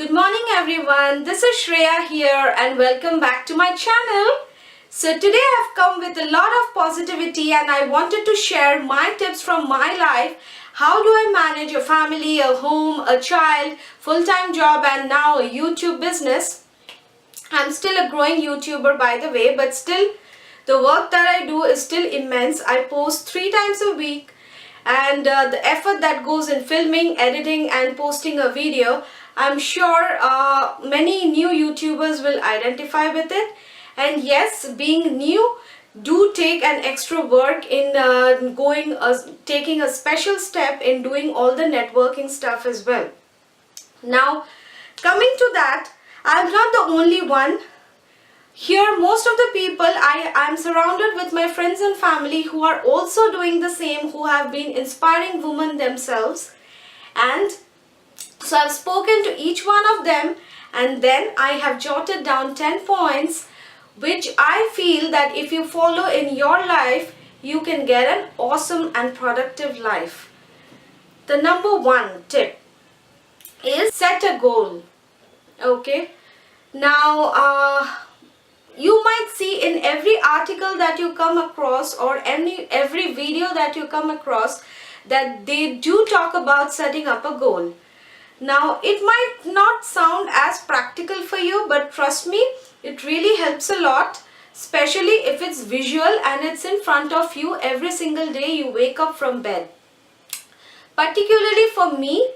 Good morning everyone, this is Shreya here and welcome back to my channel. So today I've come with a lot of positivity and I wanted to share my tips from my life. How do I manage a family, a home, a child, full-time job and now a YouTube business. I'm still a growing YouTuber by the way, but still the work that I do is still immense. I post 3 times a week and the effort that goes in filming, editing and posting a video, I'm sure many new YouTubers will identify with it. And yes, being new do take an extra work in taking a special step in doing all the networking stuff as well. Now coming to that, I'm not the only one. Here most of the people, I'm surrounded with my friends and family who are also doing the same, who have been inspiring women themselves. And so I've spoken to each one of them and then I have jotted down 10 points which I feel that if you follow in your life, you can get an awesome and productive life. The number 1 tip is set a goal. Okay. Now, you might see in every article that you come across or every video that you come across that they do talk about setting up a goal. Now it might not sound as practical for you, but trust me, it really helps a lot, especially if it's visual and it's in front of you every single day you wake up from bed. Particularly for me,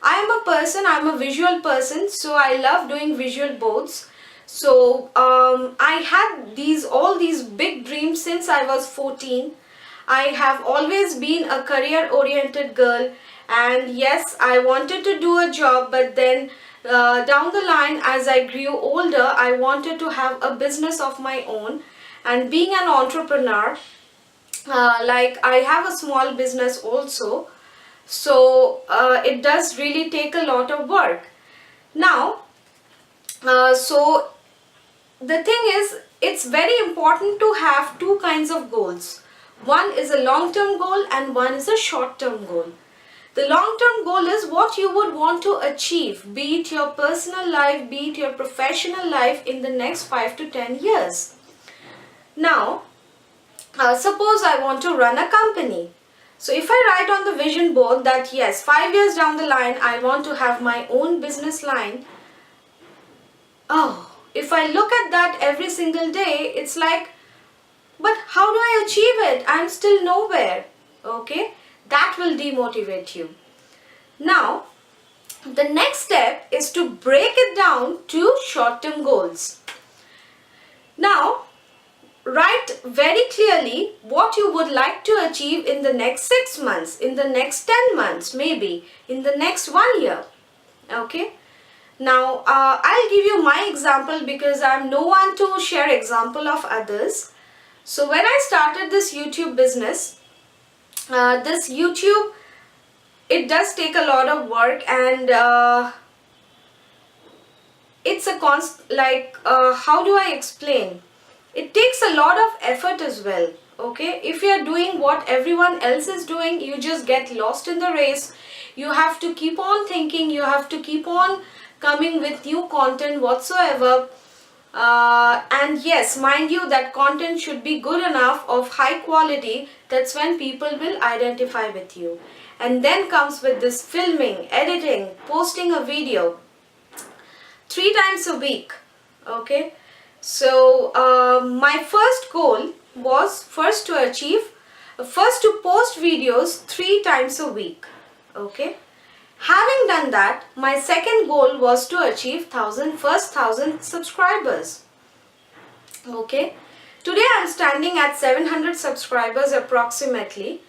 I'm a visual person, so I love doing visual boards. So I had all these big dreams since I was 14. I have always been a career-oriented girl, and yes, I wanted to do a job, but then down the line as I grew older, I wanted to have a business of my own. And being an entrepreneur, like I have a small business also, so it does really take a lot of work. Now, so the thing is, it's very important to have 2 kinds of goals. One is a long-term goal and one is a short-term goal. The long-term goal is what you would want to achieve, be it your personal life, be it your professional life in the next 5 to 10 years. Now, suppose I want to run a company. So if I write on the vision board that yes, 5 years down the line, I want to have my own business line. Oh, if I look at that every single day, it's like, but how do I achieve it? I'm still nowhere. Okay, that will demotivate you. Now, the next step is to break it down to short-term goals. Now, write very clearly what you would like to achieve in the next 6 months, in the next 10 months, maybe in the next 1 year. Okay. Now, I'll give you my example because I'm no one to share example of others. So when I started this YouTube business, it does take a lot of work and it's a how do I explain? It takes a lot of effort as well. Okay, if you're doing what everyone else is doing, you just get lost in the race. You have to keep on thinking, you have to keep on coming with new content whatsoever. And yes, mind you, that content should be good enough, of high quality. That's when people will identify with you. And then comes with this filming, editing, posting a video 3 times a week. Okay, so my first goal was first to post videos 3 times a week. Okay, having done that, my second goal was to achieve first 1000 subscribers. Okay, today I'm standing at 700 subscribers approximately.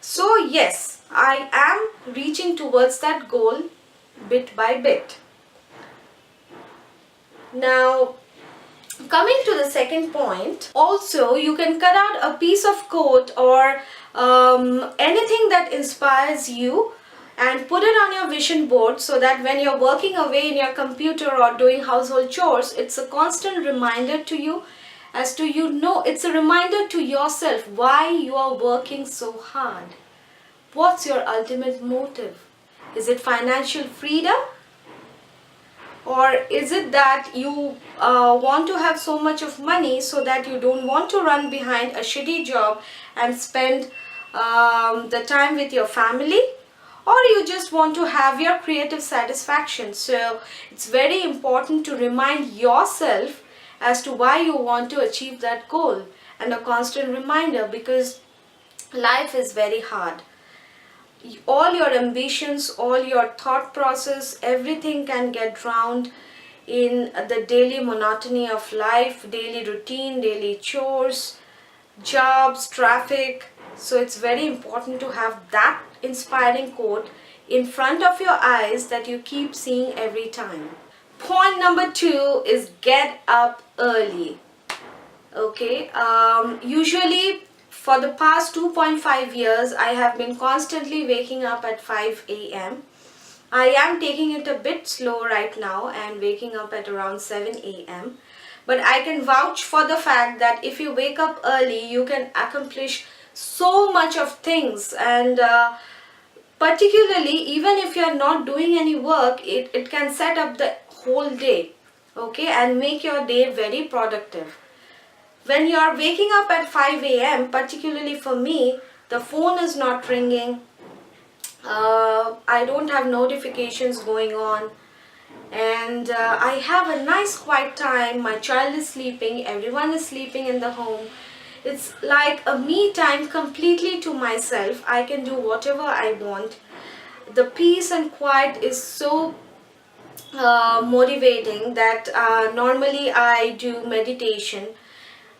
So yes, I am reaching towards that goal bit by bit. Now, coming to the second point, also you can cut out a piece of code or anything that inspires you and put it on your vision board so that when you're working away in your computer or doing household chores, it's a constant reminder to you as to it's a reminder to yourself why you are working so hard. What's your ultimate motive? Is it financial freedom? Or is it that you want to have so much of money so that you don't want to run behind a shitty job and spend the time with your family? Or you just want to have your creative satisfaction? So it's very important to remind yourself as to why you want to achieve that goal, and a constant reminder, because life is very hard. All your ambitions, all your thought process, everything can get drowned in the daily monotony of life, daily routine, daily chores, jobs, traffic. So it's very important to have that inspiring quote in front of your eyes that you keep seeing every time. Point number 2 is get up early. Okay, usually for the past 2.5 years, I have been constantly waking up at 5 a.m. I am taking it a bit slow right now and waking up at around 7 a.m. But I can vouch for the fact that if you wake up early, you can accomplish so much of things, and particularly even if you are not doing any work, it can set up the whole day, okay, and make your day very productive. When you are waking up at 5 a.m., particularly for me, the phone is not ringing, I don't have notifications going on, and I have a nice quiet time. My child is sleeping, everyone is sleeping in the home. It's like a me time completely to myself. I can do whatever I want. The peace and quiet is so motivating that normally I do meditation.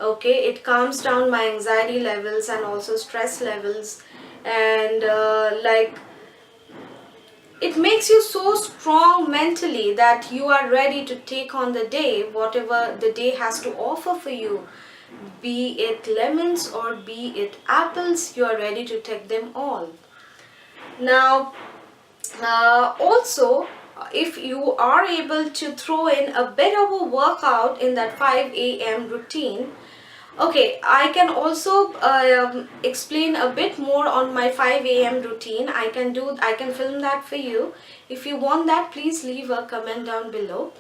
Okay, it calms down my anxiety levels and also stress levels, and like it makes you so strong mentally that you are ready to take on the day, whatever the day has to offer for you. Be it lemons or be it apples, you are ready to take them all. Now, also, if you are able to throw in a bit of a workout in that 5 a.m. routine, okay, I can also explain a bit more on my 5 a.m. routine. I can film that for you. If you want that, please leave a comment down below.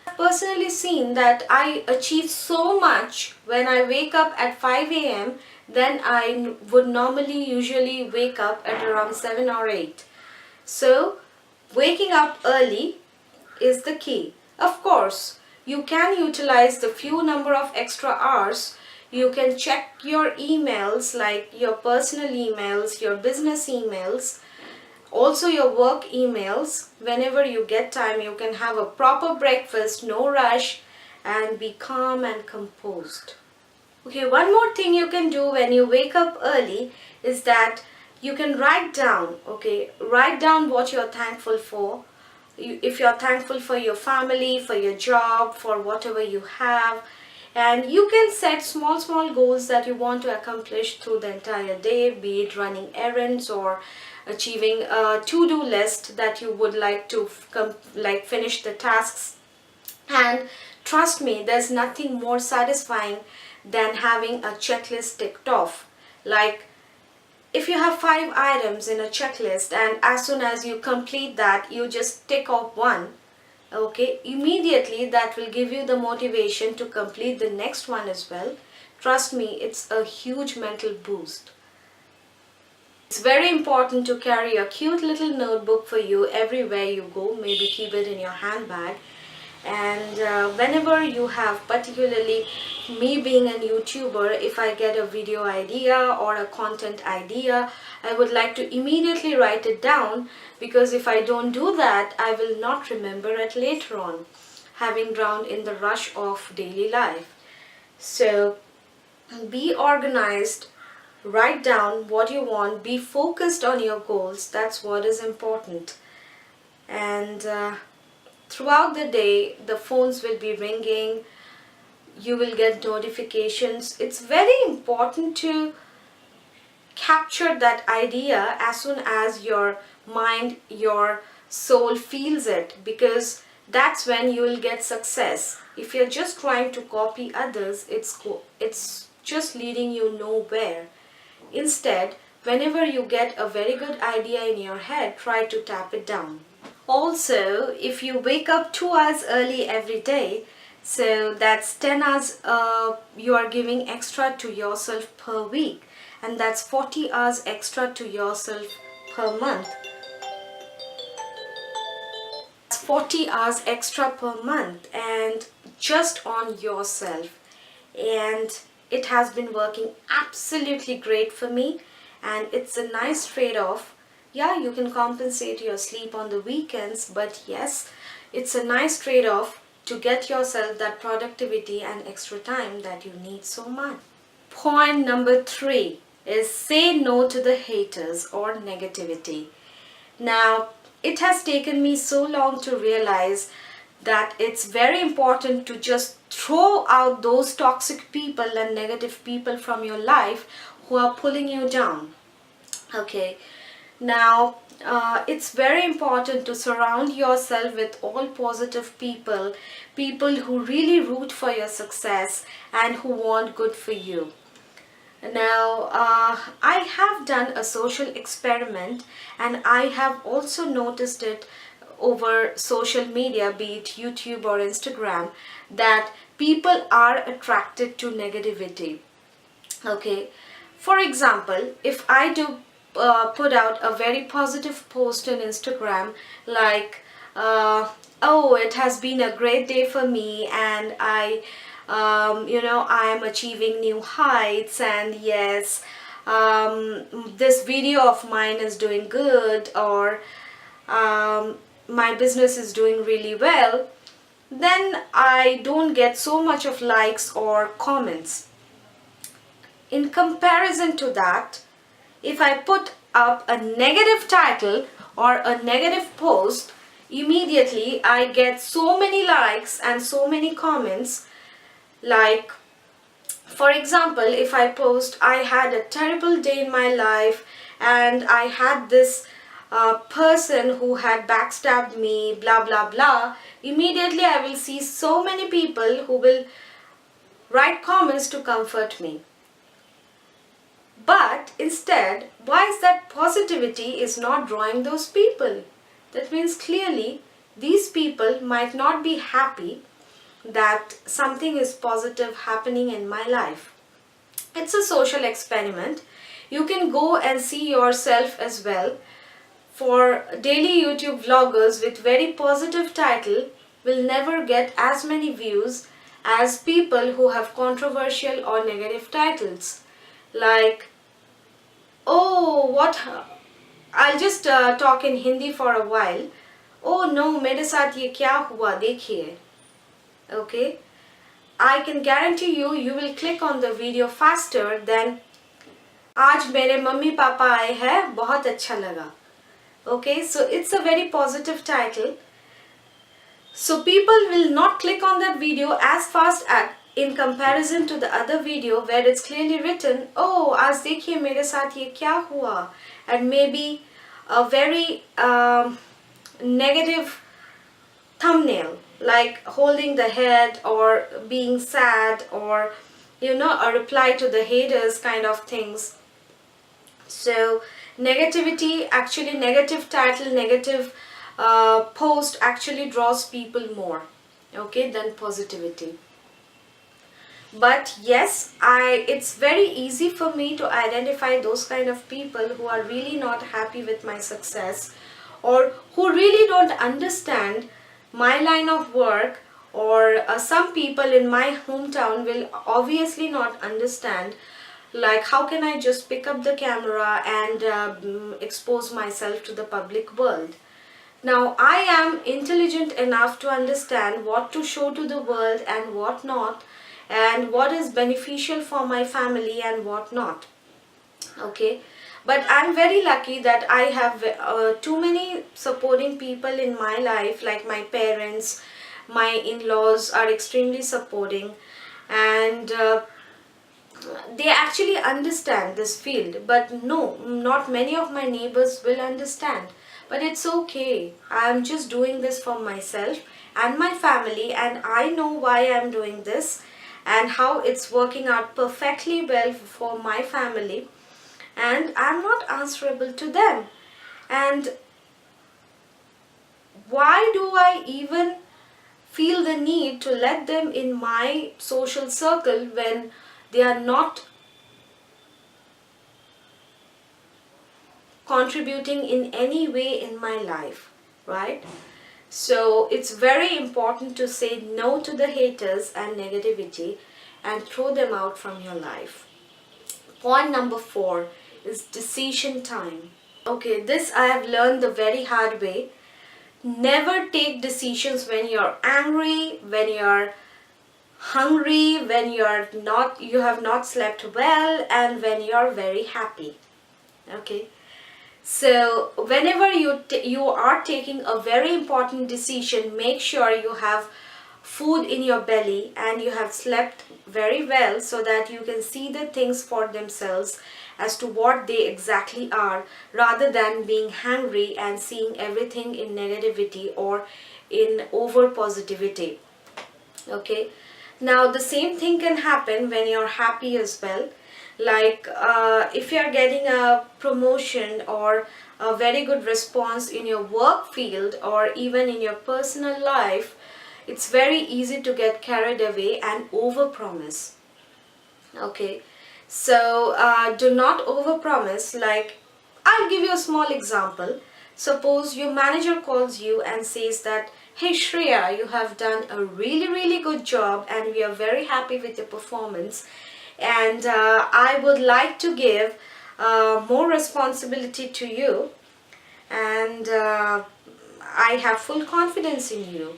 I've personally seen that I achieve so much when I wake up at 5 a.m. than I would normally usually wake up at around 7 or 8. So, waking up early is the key. Of course, you can utilize the few number of extra hours. You can check your emails, like your personal emails, your business emails, also your work emails. Whenever you get time, you can have a proper breakfast, no rush, and be calm and composed. Okay, one more thing you can do when you wake up early is that you can write down, okay, write down what you're thankful for. If you're thankful for your family, for your job, for whatever you have, and you can set small goals that you want to accomplish through the entire day, be it running errands or achieving a to-do list that you would like to finish the tasks. And trust me, there's nothing more satisfying than having a checklist ticked off. Like, if you have 5 items in a checklist and as soon as you complete that, you just tick off one, okay, immediately that will give you the motivation to complete the next one as well. Trust me, it's a huge mental boost. It's very important to carry a cute little notebook for you everywhere you go. Maybe keep it in your handbag. And whenever you have, particularly me being a YouTuber, if I get a video idea or a content idea, I would like to immediately write it down, because if I don't do that, I will not remember it later on, having drowned in the rush of daily life. So be organized, write down what you want, be focused on your goals. That's what is important. And throughout the day, the phones will be ringing, you will get notifications. It's very important to capture that idea as soon as your mind, your soul feels it, because that's when you will get success. If you're just trying to copy others, it's just leading you nowhere. Instead, whenever you get a very good idea in your head, try to tap it down. Also, if you wake up 2 hours early every day, so that's 10 hours you are giving extra to yourself per week, and that's 40 hours extra to yourself per month. 40 hours extra per month, and just on yourself. And it has been working absolutely great for me, and it's a nice trade-off. Yeah, you can compensate your sleep on the weekends, but yes, it's a nice trade-off to get yourself that productivity and extra time that you need so much. Point number 3 is say no to the haters or negativity. Now, it has taken me so long to realize that it's very important to just throw out those toxic people and negative people from your life who are pulling you down. Okay, now it's very important to surround yourself with all positive people, people who really root for your success and who want good for you. Now, I have done a social experiment, and I have also noticed it over social media, be it YouTube or Instagram, that people are attracted to negativity. Okay, for example, if I do put out a very positive post on Instagram, like, oh, it has been a great day for me, and I am achieving new heights, and yes, this video of mine is doing good, or my business is doing really well, then I don't get so much of likes or comments. In comparison to that, if I put up a negative title or a negative post, immediately I get so many likes and so many comments. Like, for example, if I post, I had a terrible day in my life, and I had this person who had backstabbed me, blah blah blah, immediately I will see so many people who will write comments to comfort me. But instead, why is that positivity is not drawing those people? That means clearly these people might not be happy that something is positive happening in my life. It's a social experiment. You can go and see yourself as well. For daily YouTube vloggers with very positive title will never get as many views as people who have controversial or negative titles. Like, oh, what? I'll just talk in Hindi for a while. Oh no, मेरे साथ ये क्या हुआ देखिए. Okay, I can guarantee you will click on the video faster than आज मेरे mummy papa आए हैं बहुत अच्छा लगा. Okay, so it's a very positive title. So people will not click on that video as fast as in comparison to the other video where it's clearly written, oh, आज देखिए मेरे साथ ये क्या हुआ, and maybe a very negative thumbnail, like holding the head or being sad, or a reply to the haters kind of things. So negativity, actually negative title, negative post actually draws people more, okay, than positivity. But yes, it's very easy for me to identify those kind of people who are really not happy with my success, or who really don't understand my line of work, or some people in my hometown will obviously not understand, like, how can I just pick up the camera and expose myself to the public world. Now, I am intelligent enough to understand what to show to the world and what not, and what is beneficial for my family and what not. Okay, but I'm very lucky that I have too many supporting people in my life, like my parents, my in-laws are extremely supporting, and they actually understand this field. But no, not many of my neighbors will understand. But it's okay. I'm just doing this for myself and my family, and I know why I'm doing this and how it's working out perfectly well for my family, and I'm not answerable to them. And why do I even feel the need to let them in my social circle when they are not contributing in any way in my life, right? So it's very important to say no to the haters and negativity and throw them out from your life. Point number 4 is decision time. Okay, this I have learned the very hard way. Never take decisions when you're angry, when you're hungry, when you have not slept well, and when you're very happy. Okay, so whenever you are taking a very important decision, make sure you have food in your belly and you have slept very well, so that you can see the things for themselves as to what they exactly are, rather than being hungry and seeing everything in negativity or in over positivity. Okay, now the same thing can happen when you're happy as well. Like if you're getting a promotion or a very good response in your work field or even in your personal life, it's very easy to get carried away and overpromise. Okay, so do not overpromise. Like, I'll give you a small example. Suppose your manager calls you and says that, hey Shreya, you have done a really good job and we are very happy with your performance, and I would like to give more responsibility to you, and I have full confidence in you.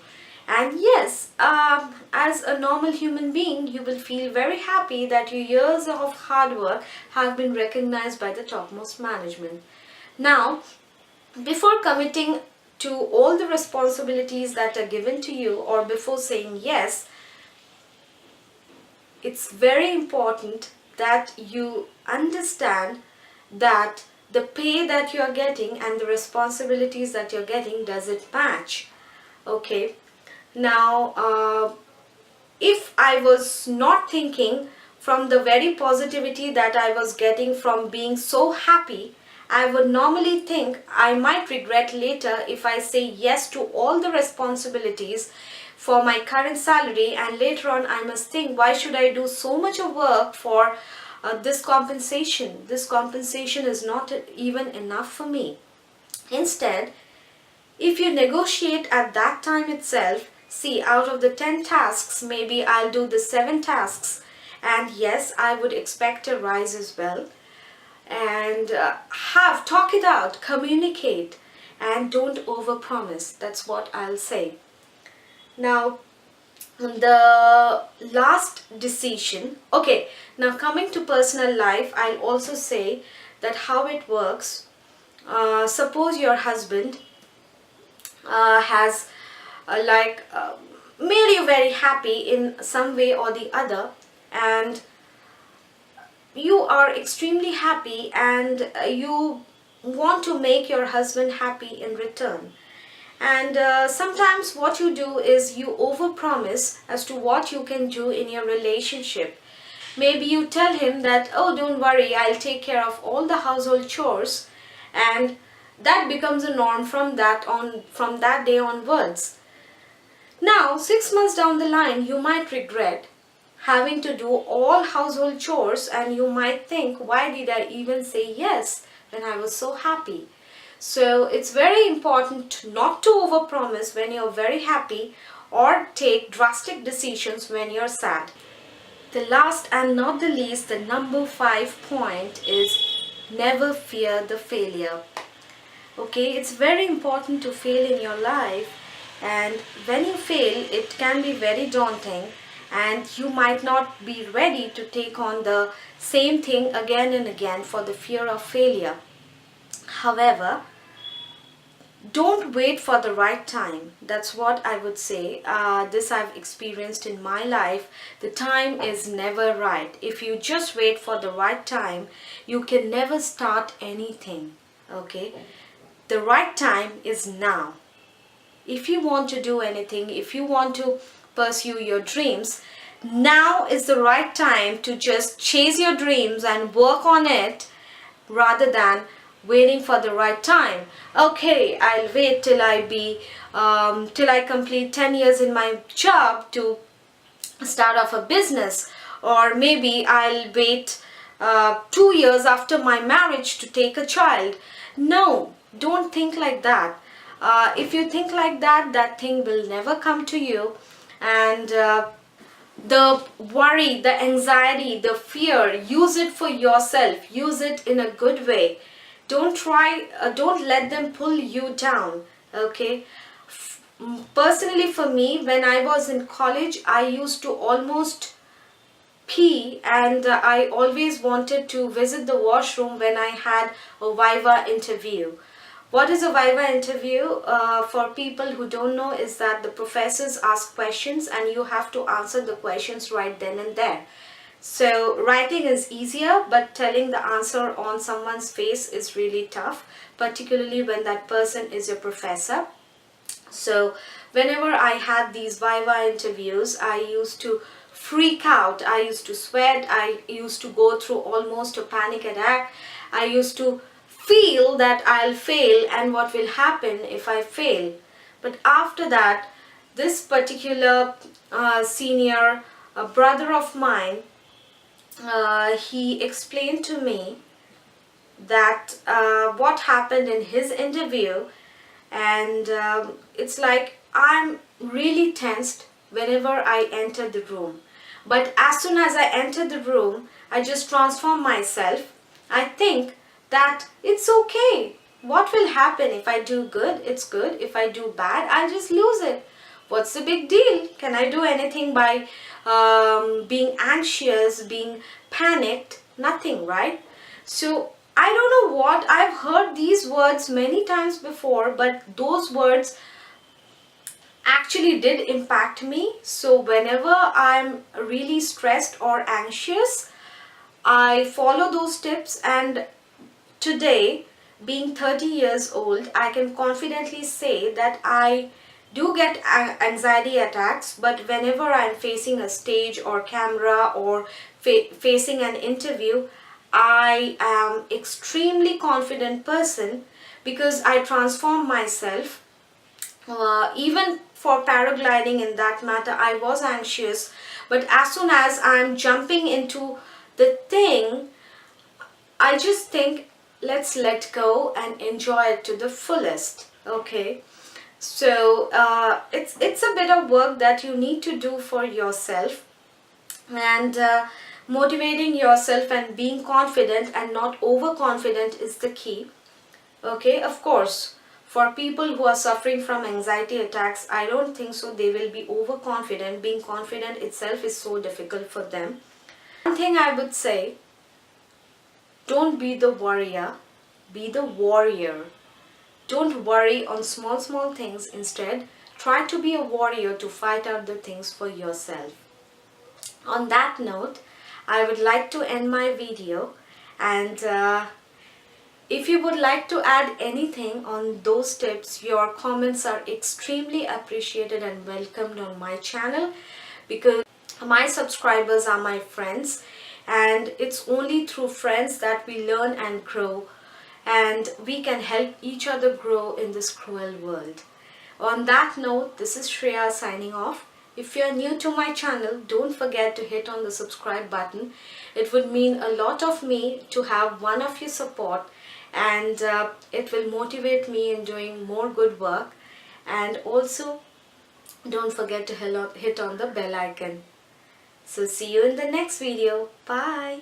And yes, as a normal human being, you will feel very happy that your years of hard work have been recognized by the topmost management. Now, before committing to all the responsibilities that are given to you, or before saying yes, it's very important that you understand that the pay that you're getting and the responsibilities that you're getting, does it match? Okay, now if I was not thinking from the very positivity that I was getting from being so happy, I would normally think I might regret later if I say yes to all the responsibilities for my current salary, and later on I must think, why should I do so much of work for this compensation? This compensation is not even enough for me. Instead, if you negotiate at that time itself, see, out of the 10 tasks, maybe I'll do the 7 tasks, and yes, I would expect a rise as well. And talk it out, communicate, and don't overpromise. That's what I'll say. Now, the last decision. Okay, now coming to personal life, I'll also say that how it works. Suppose your husband has made you very happy in some way or the other, and you are extremely happy, and you want to make your husband happy in return. And sometimes what you do is you overpromise as to what you can do in your relationship. Maybe you tell him that, oh, don't worry, I'll take care of all the household chores, and that becomes a norm from that day onwards. Now, 6 months down the line, you might regret having to do all household chores, and you might think, why did I even say yes when I was so happy? So it's very important not to overpromise when you're very happy, or take drastic decisions when you're sad. The last and not the least, the number 5 point is never fear the failure. Okay, it's very important to fail in your life, and when you fail, it can be very daunting, and you might not be ready to take on the same thing again and again for the fear of failure. However, don't wait for the right time. That's what I would say. This I've experienced in my life. The time is never right. If you just wait for the right time, you can never start anything. Okay? The right time is now. If you want to do anything, if you want to pursue your dreams, now is the right time to just chase your dreams and work on it, rather than waiting for the right time. Okay, I'll wait till till I complete 10 years in my job to start off a business, or maybe I'll wait 2 years after my marriage to take a child. No, don't think like that. If you think like that, that thing will never come to you. And the worry, the anxiety, the fear, use it for yourself. Use it in a good way. Don't let them pull you down. Okay. Personally, for me, when I was in college, I used to almost pee, and I always wanted to visit the washroom when I had a Viva interview. What is a Viva interview? For people who don't know, is that the professors ask questions and you have to answer the questions right then and there. So writing is easier, but telling the answer on someone's face is really tough, particularly when that person is your professor. So whenever I had these Viva interviews, I used to freak out. I used to sweat. I used to go through almost a panic attack. I used to feel that I'll fail and what will happen if I fail. But after that, this particular senior brother of mine, he explained to me that what happened in his interview, and it's like I'm really tensed whenever I enter the room. But as soon as I enter the room, I just transform myself. I think that it's okay. What will happen if I do good? It's good. If I do bad, I'll just lose it. What's the big deal? Can I do anything by being anxious, being panicked? Nothing, right? So I don't know what, I've heard these words many times before, but those words actually did impact me. So whenever I'm really stressed or anxious, I follow those tips, and today, being 30 years old, I can confidently say that I do get anxiety attacks, but whenever I'm facing a stage or camera or facing an interview, I am extremely confident person because I transform myself. Even for paragliding, in that matter, I was anxious, but as soon as I'm jumping into the thing, I just think, let's let go and enjoy it to the fullest. Okay, so it's a bit of work that you need to do for yourself, and motivating yourself and being confident and not overconfident is the key. Okay, of course, for people who are suffering from anxiety attacks, I don't think so they will be overconfident. Being confident itself is so difficult for them. One thing I would say, don't be the warrior, be the warrior. Don't worry on small things. Instead, try to be a warrior to fight out the things for yourself. On that note, I would like to end my video, and if you would like to add anything on those tips, your comments are extremely appreciated and welcomed on my channel, because my subscribers are my friends, and it's only through friends that we learn and grow, and we can help each other grow in this cruel world. On that note, this is Shreya signing off. If you are new to my channel, don't forget to hit on the subscribe button. It would mean a lot of me to have one of your support, and it will motivate me in doing more good work. And also, don't forget to hit on the bell icon. So see you in the next video. Bye.